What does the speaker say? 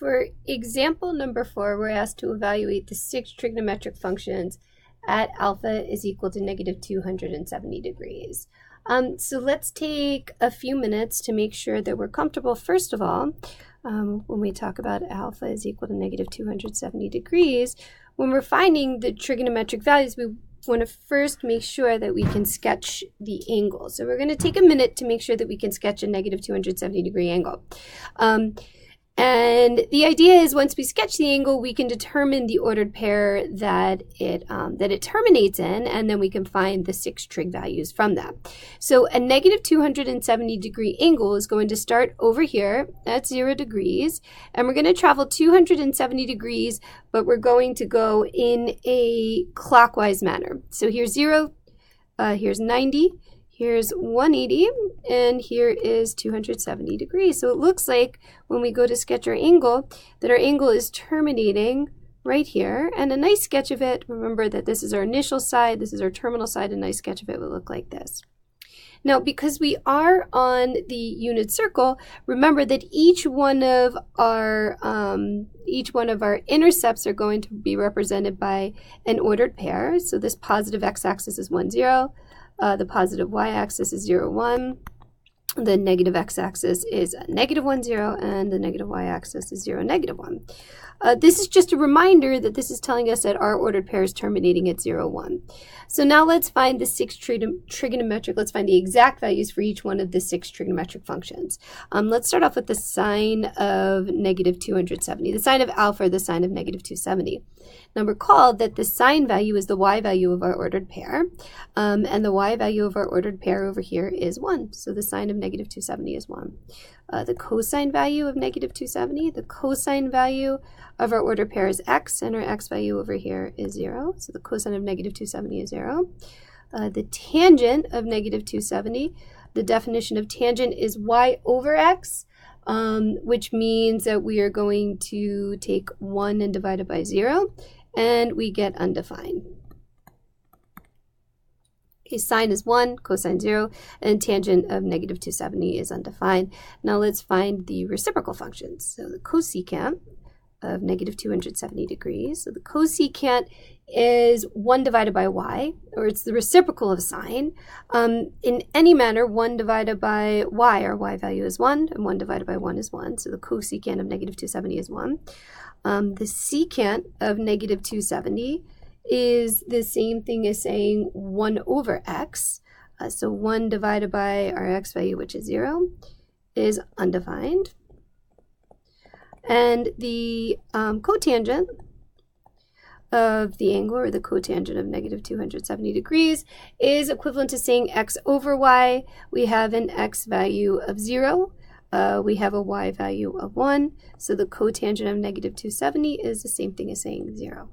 for example number 4, we're asked to evaluate the 6 trigonometric functions at alpha is equal to negative 270 degrees. So let's take a few minutes to make sure that we're comfortable. First of all, when we talk about alpha is equal to negative 270 degrees, when we're finding the trigonometric values, we want to first make sure that we can sketch the angle. So we're going to take a minute to make sure that we can sketch a negative 270 degree angle. And the idea is once we sketch the angle, we can determine the ordered pair that it terminates in, and then we can find the 6 trig values from that. So a negative 270 degree angle is going to start over here at 0 degrees, and we're going to travel 270 degrees, but we're going to go in a clockwise manner. So here's 0, here's 90, here's 180, and here is 270 degrees. So it looks like when we go to sketch our angle, that our angle is terminating right here. And a nice sketch of it, remember that this is our initial side, this is our terminal side, a nice sketch of it will look like this. Now, because we are on the unit circle, remember that each one of our intercepts are going to be represented by an ordered pair. So this positive x-axis is 1, 0. The positive y-axis is 0, 1. The negative x-axis is negative 1, 0, and the negative y-axis is 0, negative 1. This is just a reminder that this is telling us that our ordered pair is terminating at 0, 1. So now let's find the 6 trigonometric, let's find the exact values for each one of the 6 trigonometric functions. Let's start off with the sine of negative 270, the sine of alpha, or the sine of negative 270. Now recall that the sine value is the y value of our ordered pair, and the y value of our ordered pair over here is 1. So the sine of negative 270 is 1. The cosine value of negative 270, the cosine value of our ordered pair is x, and our x value over here is 0. So the cosine of negative 270 is 0. The tangent of negative 270, the definition of tangent is y over x, which means that we are going to take 1 and divide it by 0, and we get undefined. Okay, sine is 1, cosine 0, and tangent of negative 270 is undefined. Now let's find the reciprocal functions. So the cosecant of negative 270 degrees. So the cosecant is 1 divided by y, or it's the reciprocal of sine. In any manner, 1 divided by y, our y value is 1, and 1 divided by 1 is 1. So the cosecant of negative 270 is 1. The secant of negative 270 is the same thing as saying 1 over x. So 1 divided by our x value, which is 0, is undefined. And the cotangent of the angle, or the cotangent of negative 270 degrees, is equivalent to saying x over y. We have an x value of 0. We have a y value of 1. So the cotangent of negative 270 is the same thing as saying 0.